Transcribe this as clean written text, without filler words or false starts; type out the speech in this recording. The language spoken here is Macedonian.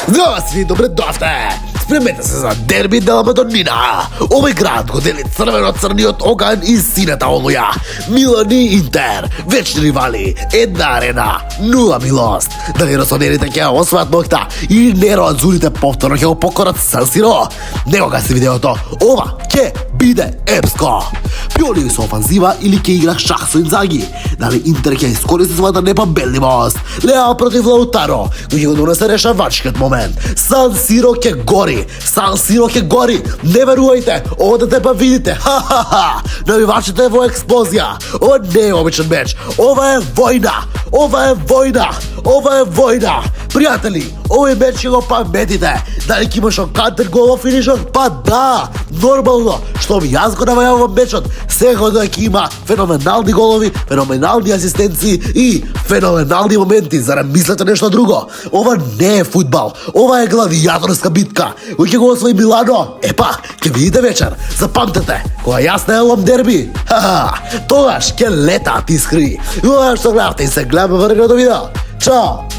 Здраво сви, добре дојавте! Спремете се за дерби дела Мадонина. Овој град го дели црвено-црниот оган и синета олуја. Милан и Интер, вечни ривали, една арена, нула милост. Дали росонерите ќе освојат ноќта и нероазурите повторно ќе го покорат Сан Сиро? Не го гаси видеото, ова ќе биде епско. Пиоли со офанзива или ќе игра шах со Инзаги? Дали Интер ќе искористи својата непобедливост? Леа против Лаутаро, кој ќе го донесе решавачкиот момент. Сан Сиро ќе гори. Сан Сиро ќе гори. Не верувајте, одете па видите. Ха-ха-ха. Навивачите во експлозија. Ова не е обичен меч. Ова е војна. Ова е војна. Ова е војна. Пријатели, овој меч ќе го паметите. Дали ќе има шокантен голов финишот? Па да, нормално. Што ми јас го навајавам мечот. Секој ќе има феноменални голови, феноменални асистенции и феноменални моменти. Зарем мислете нешто друго? Ова не е фудбал. Ова е гладијаторска битка. Кој ќе го освои Милано? Епа, ќе видите вечер. Запамтете, кога јас најавам дерби, тогаш ќе летаат искри. Ова што гледавте и се гледаме во наредното видео. Чао!